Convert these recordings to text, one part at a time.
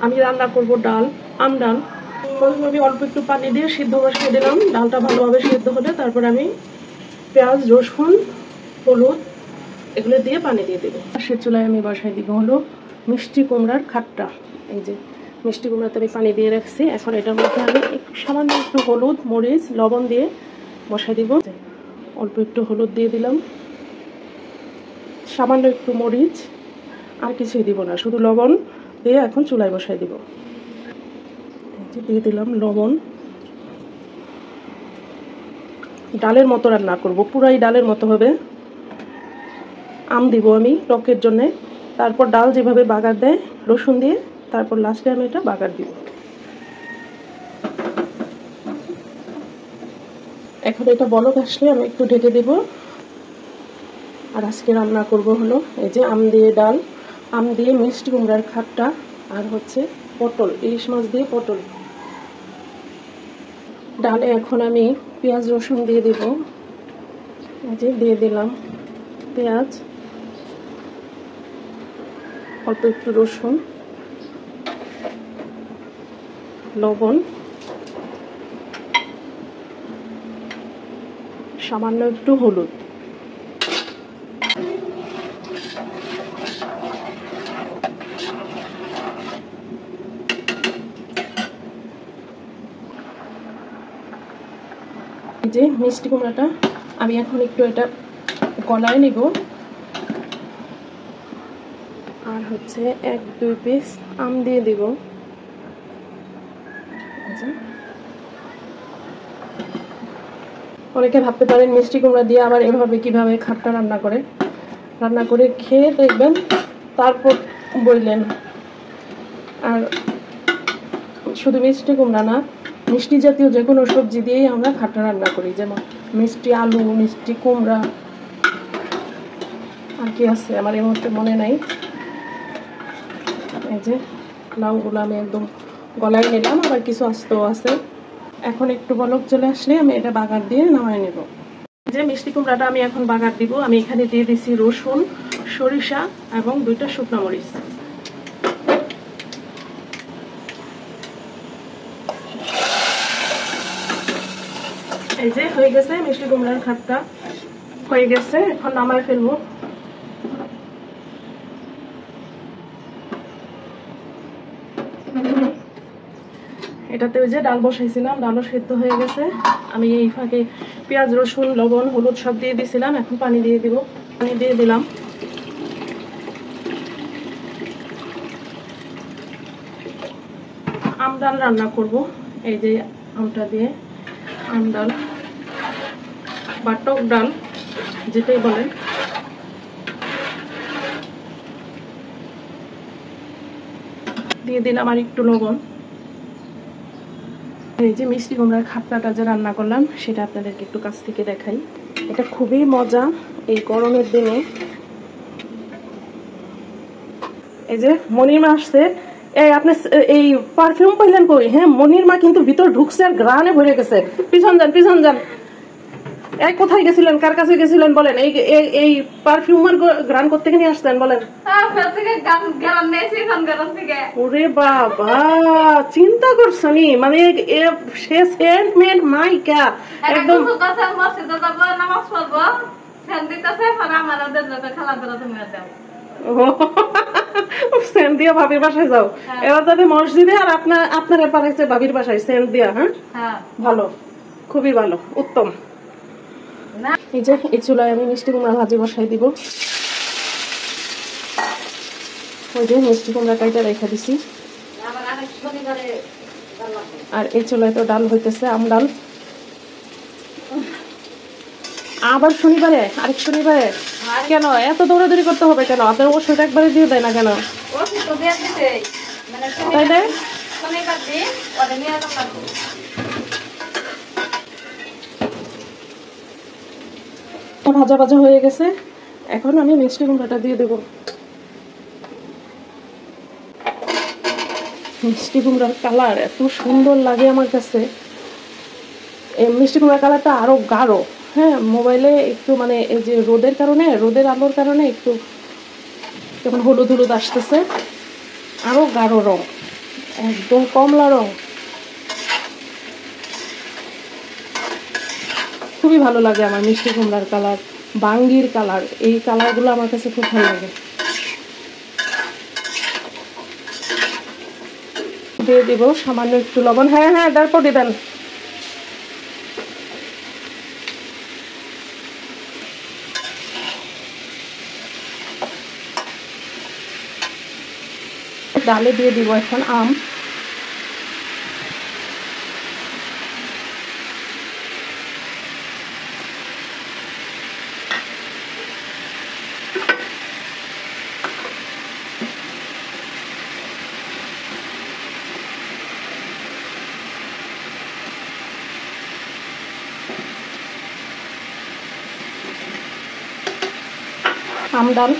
আমি রান্না করব ডাল, আম ডাল। প্রথমে আমি অল্প একটু পানি দিয়ে সিদ্ধ বসিয়ে দিলাম। ডালটা ভালোভাবে সিদ্ধ হলে তারপর আমি পেঁয়াজ, রসুন, হলুদ এগুলো দিয়ে পানি দিয়ে দেবো। সে চুলায় আমি বসাই দিব হলো মিষ্টি কুমড়ার খাট্টা। এই যে মিষ্টি কুমড়াতে আমি পানি দিয়ে রাখছি। এখন এটার মধ্যে আমি সামান্য একটু হলুদ, মরিচ, লবণ দিয়ে বসাই দিব। অল্প একটু হলুদ দিয়ে দিলাম, সামান্য একটু মরিচ, আর কিছুই দিব না, শুধু লবণ দিয়ে এখন চুলায় বসাই দিব। দিয়ে দিলাম লবণ। ডালের মতো রান্না করব, পুরাই ডালের মতো হবে। আম দিব আমি টকের জন্যে। তারপর ডাল যেভাবে বাগার দেয় রসুন দিয়ে, তারপর লাস্টে আমি এটা বাগার দিব। এখন এটা বলক আসলে আমি একটু ঢেকে দেব। আর আজকে রান্না করব হলো এই যে আম দিয়ে ডাল, আম দিয়ে মিষ্টি কুমড়ার খাট্টা, আর হচ্ছে পটল, ইলিশ মাছ দিয়ে পটল। ডালে এখন আমি পেঁয়াজ রসুন দিয়ে দিব। এই যে দিয়ে দিলাম পেঁয়াজ, অল্প একটু রসুন, লবণ, সামান্য একটু হলুদ। এই যে মিষ্টি কুমড়াটা আমি এখন একটু এটা গলায় নিব। আর হচ্ছে 1-2 পিস আম দিয়ে দিব। অনেকে ভাবতে পারেন মিষ্টি কুমড়া দিয়ে আবার এভাবে কিভাবে খাট্টা রান্না করে। রান্না করে খেয়ে দেখবেন, তারপর বললেন। আর শুধু মিষ্টি কুমড়া না, মিষ্টি জাতীয় যে কোনো সবজি দিয়েই আমরা খাট্টা রান্না করি, যেমন মিষ্টি আলু, মিষ্টি কুমড়া, আর কি আছে আমার এই মুহূর্তে মনে নাই। এই যে লাউগুলো আমি একদম গলায় নিলাম, আবার কিছু আস্তেও আছে। এখন একটু বলক চলে আসলে আমি এটা বাগার দিয়ে নামায় নেব। যে মিষ্টি কুমড়াটা আমি এখন বাগার দিব। আমি এখানে দিয়ে দিছি রসুন, সরিষা এবং 2টা শুকনো মরিচ। এই যে হয়ে গেছে মিষ্টি কুমড়ার খাট্টা, হয়ে গেছে। এখন নামায় ফেলবো। এটাতে ওই যে ডাল বসাইছিলাম, ডালও সেদ্ধ হয়ে গেছে। আমি এই ফাঁকে পেঁয়াজ, রসুন, লবণ, হলুদ সব দিয়ে দিয়েছিলাম। এখন পানি দিয়ে দিব। পানি দিয়ে দিলাম। আম ডাল রান্না করব। এই যে আমটা দিয়ে আম ডাল বা টক ডাল যেটাই বলেন। দিয়ে দিলাম আর একটু লবণ। এই যে মিষ্টি কুমড়ার খাট্টাটা যে রান্না করলাম সেটা আপনাদেরকে একটু কাছ থেকে দেখাই। এটা খুবই মজা এই গরমের দিনে। এই যে মনির মা আসছে। এই আপনি এই পারফিউম পাইলেন কই? হ্যাঁ, মনির মা কিন্তু ভিতর ঢুকছে আর গ্রানে ভরে গেছে। পিছন যান, পিছন যান। এই কোথায় গেছিলেন, কার কাছে গেছিলেন বলেন? এই এই পারফিউমার গ্রান করতে নিয়ে আসতেন বলেন? ওরে বাবা, চিন্তা করছনি মানে সে সেন্ট মেন্ট মাইকা একদম। নামাজ পড়বো, সেন্ট দিতেছে, আমাদের খেলাধুলা তুমি দাও। সেন্ট দিয়া ভাবির বাসায় যাও। এবার যাবে মসজিদে, আর আপনার পাঠাইছে ভাবির বাসায় সেন্ট দিয়া। হ্যাঁ, ভালো, খুবই ভালো, উত্তম। এই যে এই চুলায় আমি মিষ্টি কুমড়া ভাজি বসাই দিব। ওই যে মিষ্টি কুমড়া কাইটা রেখে দিছি। আর এই চুলায় তো ডাল হইতেছে, আম ডাল। আবার শনিবারে, আরেক শনিবারে কেন এত দৌড়াদৌড়ি করতে হবে কেন? আপনার ওষুধ একবারে দিয়ে দেয় না কেন? তাই না? ভাজা ভাজা হয়ে গেছে। এখন আমি মিষ্টি কুমড়াটা দিয়ে দেবো। মিষ্টি কুমড়ার কালার এত সুন্দর লাগে আমার কাছে। এই মিষ্টি কুমড়ার কালারটা আরো গাঢ়। হ্যাঁ, মোবাইলে একটু মানে এই যে রোদের কারণে, রোদের আলোর কারণে একটু যখন হলুদ হলুদ আসতেছে, আরো গাঢ় রং। একদম কমলা রং, খুবই ভালো লাগে আমার মিষ্টি কুমড়ার কালার, বাঙ্গির কালার, এই কালারগুলো আমার কাছে খুব ভালো লাগে। দিয়ে দিব সামান্য একটু লবণ। হ্যাঁ হ্যাঁ তারপর দিবেন। ডালে দিয়ে দিব এখন আম। আম ডাল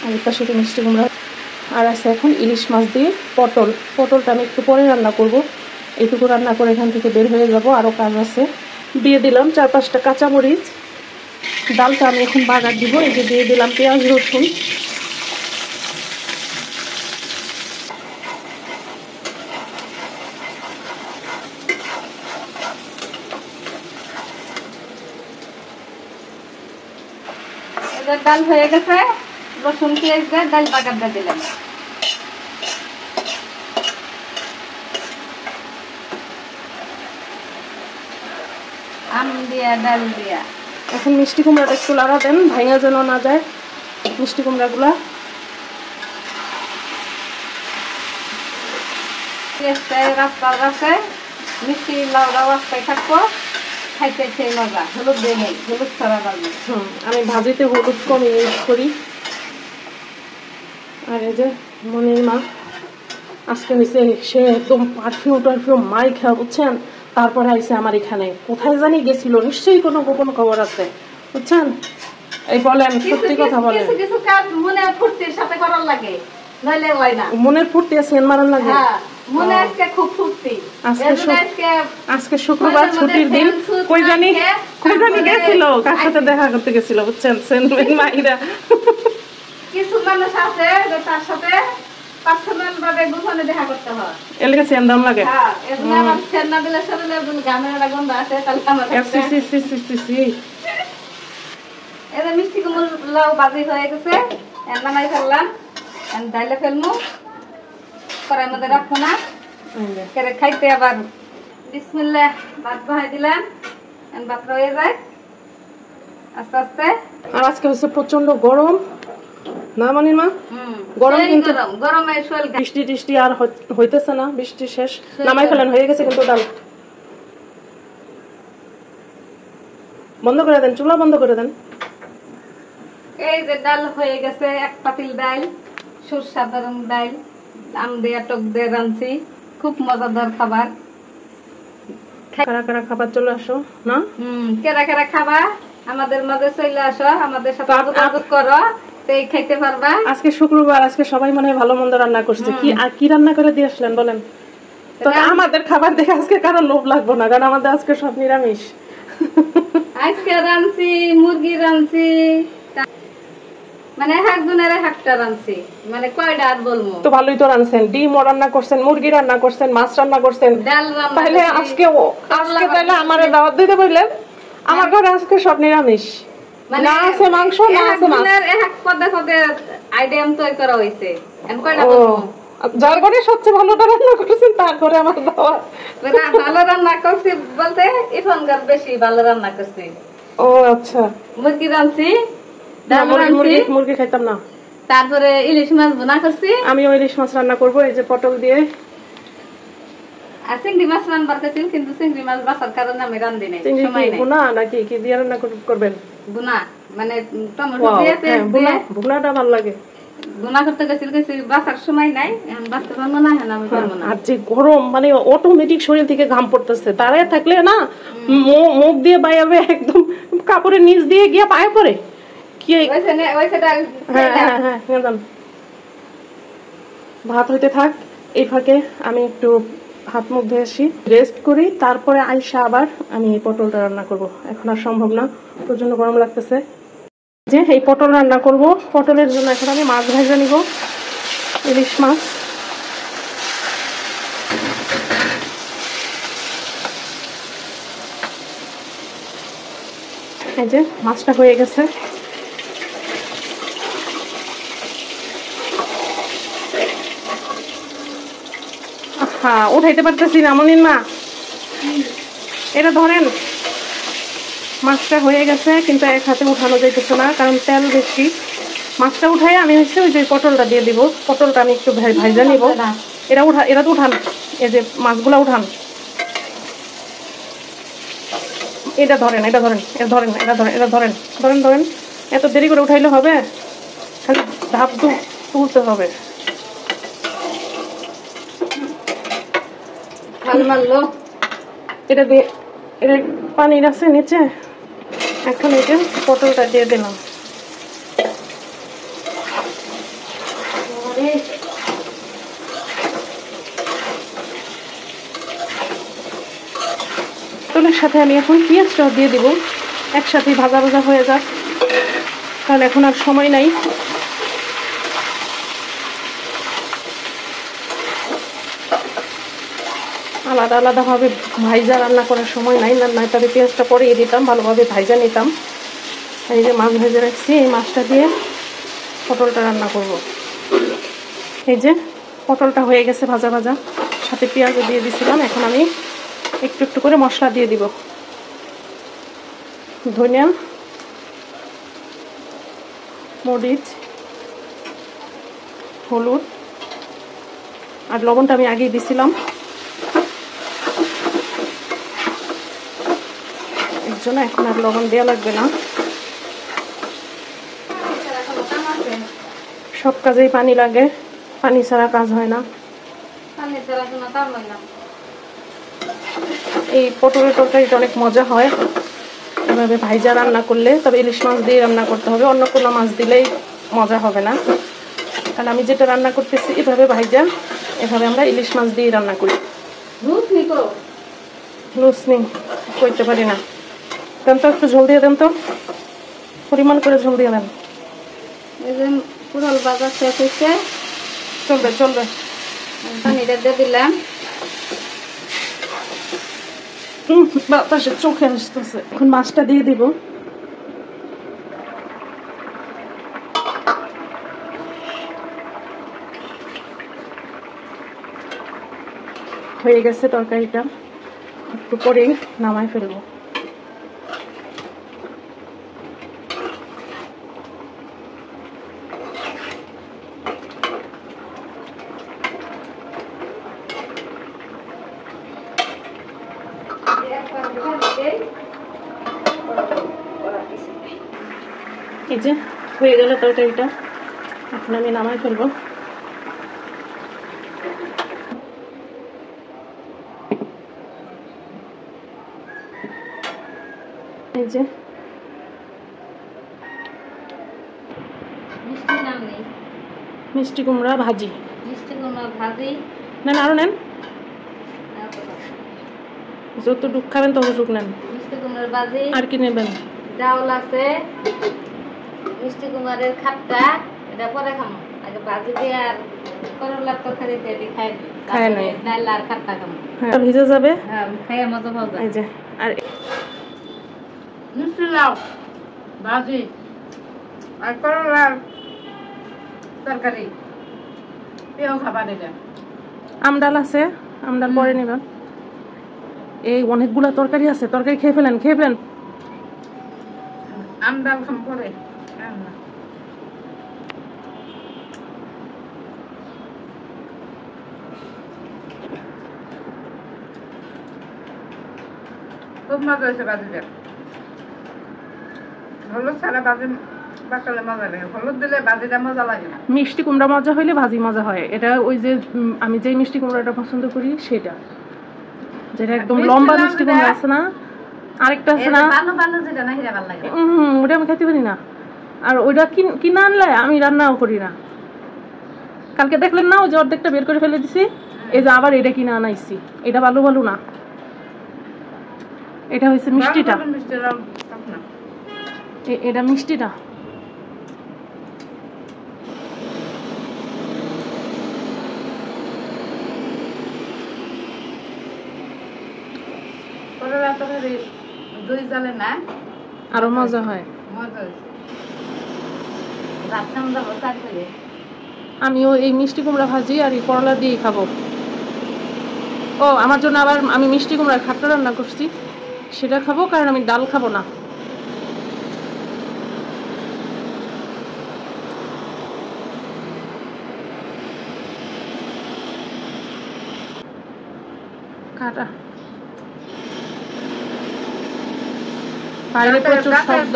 আর এর সাথে মিষ্টি কুমড়া, আর আছে এখন ইলিশ মাছ দিয়ে পটলটা আমি একটু পরে রান্না করব। এইটুকু রান্না করে এখান থেকে বের হয়ে যাব, আরও কাজ আছে। দিয়ে দিলাম 4-5টা কাঁচামরিচ। ডালটা আমি এখন বাগার দিব। এই যে দিয়ে দিলাম পেঁয়াজ রসুন। ডাল হয়ে গেছে, রসুন পেঁয়াজ দিয়ে ডাল বাগার দিয়ে দিলাম। আম দিয়া ডাল দিয়া। এখন মিষ্টি কুমড়াটা একটু লাড়া দেন, ভাঙা যেন না যায় মিষ্টি কুমড়াগুলা। রাস্তার কাছে মিষ্টি লাউ রাস্তায় থাকবো, খাইতে খেয়ে মজা। হলুদ দিয়ে নেই, হলুদ ছাড়া পারবো। আমি ভাজিতে হলুদ কম ইউজ করি। আর এই যে মনির মা আজকে হয়েছে সে একদম পারফিউম মাইখা, বুঝছেন, তারপরে আইসে আমার এখানে। কোথায় জানি গেছিল, নিশ্চয়ই কোনো গোপন খবর আছে, বুঝছেন। এই বলেন, সত্যি কথা বলেন। কিছু কাজ মনে ফুর্তির সাথে করার লাগে, নইলে হয় না। মনের ফুর্তি আছে, মারার লাগে। মনে আজকে খুব ফুর্তি। আজকে শুক্রবার, ছুটির দিন। কই জানি গেছিল, কার সাথে দেখা করতে গেছিল, বুঝছেন। মাইরা কিছু মানুষ আছে তার সাথে পার্সোনাল ভাবে গোপনে দেখা করতে হয়, এলাকা সেন্দাম লাগে। হ্যাঁ, এজন্য আমার সেন্না দিলে শরীরে গামের গন্ধ আছে, তাহলে আমার এর মিষ্টি কুমড়াও ভাজি হয়ে গেছে। নামাই ফেললাম, ডাইলে ফেলমু, কড়াইয়ের মধ্যে রাখবো না, খাইতে আবার বিসমিল্লাহ ভাত বহাই দিলাম। ভাত হয়ে যায় আস্তে আস্তে। আর আজকে হচ্ছে প্রচন্ড গরম না মনির মা? গরম, কিন্তু গরমে শরীর বৃষ্টি টিষ্টি আর হইতেছে না, বৃষ্টি শেষ। নামাই ফেলেন, হয়ে গেছে কিন্তু ডাল। বন্ধ করে দেন, চুলা বন্ধ করে দেন। এই যে ডাল হয়ে গেছে, এক পাতিল ডাল, সাধারণ ডাল, আম দিয়ে টক দিয়ে রাঁধছি, খুব মজাদার খাবার। কারা কারা খাবার চলে আসো না? কারা কারা খাবা আমাদের মাঝে চলে আসো, আমাদের সাথে যোগাযোগ করো, খাইতে পারবা। আজকে শুক্রবার, আজকে সবাই মনে হয় ভালো মন্দ রান্না করছে। কি রান্না করে দিয়ে আসলেন বলেন? তো আমাদের খাবার দেখে আজকে কারো লোভ লাগবো না, কারণ আমাদের আজকে সব নিরামিষ। আজকে রাঁধছি মুরগি, রাঁধছি মানে একজনের একটা রাঁধছি, মানে কয়টা আর বলবো। তো ভালোই তো রাঁধছেন, ডিমও রান্না করছেন, মুরগি রান্না করছেন, মাছ রান্না করছেন, ডাল রান্না। তাহলে আজকে তাহলে আমারে দাওয়াত দিতে বললেন? আমার ঘরে আজকে সব নিরামিষ, না আছে মাংস, না আছে মাছ। এক পদে পদে আইটেম তৈরি করা হয়েছে। যার ঘরে সবচেয়ে ভালোটা রান্না করছেন তার ঘরে আমার দাওয়াত। ভালো রান্না করছি বলতে এখনকার বেশি ভালো রান্না করছি। ও আচ্ছা, মুরগি রাঁধছি, মুরগি খাইতাম না। তারপরে ইলিশ মাছ ভুনা করছি। আমিও ইলিশ মাছ রান্না করবো, এই যে পটল দিয়ে। আর চিংড়ি মাছ রান্নার করছি, কিন্তু চিংড়ি মাছ বাঁচার কারণে আমি রান্ধি নাই। ভুনা নাকি কি দিয়ে রান্না করবেন? ভুনা মানে টমেটো দিয়ে, পেঁয়াজ দিয়ে। ভুনাটা ভালো লাগে। ভুনা করতে গেছি, বাঁচার সময় নাই, এখন বাঁচতে পারবো না, এখন আমি পারবো না। আর যে গরম, মানে অটোমেটিক শরীর থেকে ঘাম পড়তেছে, দাঁড়ায় থাকলে না মুখ দিয়ে বাইরে একদম কাপড়ের নিচ দিয়ে গিয়ে পায়ে পড়ে। ভাত হইতে থাক, এই ফাঁকে আমি একটু হাত মুখ ধুয়ে আসি, রেস্ট করি, তারপরে আইসা আবার আমি এই পটলটা রান্না করব। এখন আর সম্ভব না, প্রচন্ড গরম লাগতেছে। যে এই পটল রান্না করব, পটলের জন্য এখন আমি মাছ ভেজে নিব, ইলিশ মাছ। এই যে মাছটা হয়ে গেছে। হ্যাঁ, উঠাইতে পারতেছি না মনির মা, এটা ধরেন। মাছটা হয়ে গেছে কিন্তু এক হাতে উঠানো যাইতেছে না, কারণ তেল বেশি। মাছটা উঠাই আমি হচ্ছে ওই যে পটলটা দিয়ে দিব। পটলটা আমি একটু ভাইজা নিব। এটা তো উঠান, এই যে মাছগুলা উঠান। এটা ধরেন, এটা ধরেন, এটা ধরেন, এটা ধরেন, এটা ধরেন, ধরেন ধরেন। এত দেরি করে উঠাইলে হবে? খালি ধাপ তুলতে হবে। এটা দিয়ে, এটা পানি আছে নিচে। এখন এই যে পটলটা দিয়ে দিলাম। পটলের সাথে আমি এখন পেঁয়াজটাও দিয়ে দিব, একসাথে ভাজা ভাজা হয়ে যাক, কারণ এখন আর সময় নাই। আলাদা আলাদাভাবে ভাইজা রান্না করার সময় নাই, নাই তবে পেঁয়াজটা পরিয়ে দিতাম, ভালোভাবে ভাইজা নিতাম। এই যে মাছ ভেজে রাখছি, এই মাছটা দিয়ে পটলটা রান্না করব। এই যে পটলটা হয়ে গেছে ভাজা ভাজা, সাথে পেঁয়াজও দিয়ে দিছিলাম। এখন আমি একটু একটু করে মশলা দিয়ে দিব। ধনিয়া, মরিচ, হলুদ আর লবণটা আমি আগেই দিছিলাম। এর জন্য এখন আর লবণ দেওয়া লাগবে না। সব কাজেই পানি লাগে, পানি ছাড়া কাজ হয় না। এই পটলের তরকারিটা অনেক মজা হয় এভাবে ভাইজা রান্না করলে। তবে ইলিশ মাছ দিয়ে রান্না করতে হবে, অন্য কোনো মাছ দিলেই মজা হবে না। কারণ আমি যেটা রান্না করতেছি এভাবে ভাইজা, এভাবে আমরা ইলিশ মাছ দিয়ে রান্না করি। লুজ নেই, করতে পারি না। দেন তো একটু ঝোল দিয়ে দেন তো, পরিমাণ করে ঝোল দিয়ে দেন। পুরল বাজার শেষ হয়েছে, চলবে চলবে। পানিটা দিয়ে দিলাম। বাতাসে চোখে আসতেছে। এখন মাছটা দিয়ে দিব। হয়ে গেছে তরকারিটা, একটু পরেই নামাই ফেলবো। এই যে হয়ে গেল তরকারিটা, এখন আমি নামাই ফেলবো। এই যে মিষ্টি কুমড়া ভাজি। নেন, আরো নেন, যতটুক খাবেন ততটুক নেন। আর কি নেবেন? ডাউল আছে, মিষ্টি কুমারের খাট্টা, এটা পরে খামো। আগে ভাজি দিয়ে আর করলার তরকারি দিয়ে খাই নাই, ডাল আর খাট্টা খামো। হ্যাঁ, ভিজে যাবে। হ্যাঁ, খাইয়া মজা পাওয়া। এই যে আর মিষ্টি লাউ ভাজি আর করলার তরকারি, পেঁয়াজ খাবার এটা। আমডাল আছে, আমডাল পরে নেবেন। এই অনেকগুলা তরকারি আছে, তরকারি খেয়ে ফেলেন, খেয়ে ফেলেন। আমডাল খাম পরে। খুব মজা হয়েছে বাজিটা। হলুদ ছাড়া বাজি পাকালে মজা লাগে, হলুদ দিলে বাজিটা মজা লাগে না। মিষ্টি কুমড়া মজা হইলে ভাজি মজা হয়। এটা ওই যে আমি যে মিষ্টি কুমড়াটা পছন্দ করি সেটা, যেটা একদম লম্বা মিষ্টি কুমড়া আছে না, আরেকটা আছে না ভালো ভালো যেটা না সেটা ভালো লাগে। ওটা আমি খেতে পারি না। আর ওইটা কিনা আনলে আমি রান্নাও করি না। কালকে দেখলেন না, ওই যে অর্ধেকটা বের করে ফেলে দিছি। এই যে আবার এটা কিনা আনাইছি, এটা ভালো ভালো না, এটা হচ্ছে মিষ্টিটা। এটা মিষ্টিটা। দুই জালে না আরো মজা হয়। মজা হয়েছে। রাত নাম যাবো কাজ করে। আমিও এই মিষ্টি কুমড়া ভাজি আর এই করলা দিয়েই খাবো। ও আমার জন্য আবার আমি মিষ্টি কুমড়ার খাট্টা রান্না করছি, সেটা খাবো, কারণ আমি ডাল খাবো না। কাটা বাইরে প্রচুর শব্দ,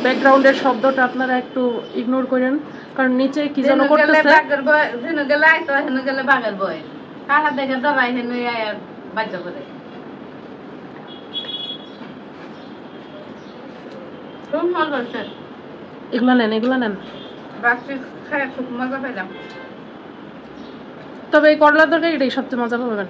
ব্যাকগ্রাউন্ডের শব্দটা আপনারা একটু ইগনোর করেন, কারণ নিচে কি যেন করতেছে। এগুলা নেন, এগুলা নেন। খুব মজা পেলাম। তবে এই করলা তরকারি এটাই সবচেয়ে মজা পাবেন।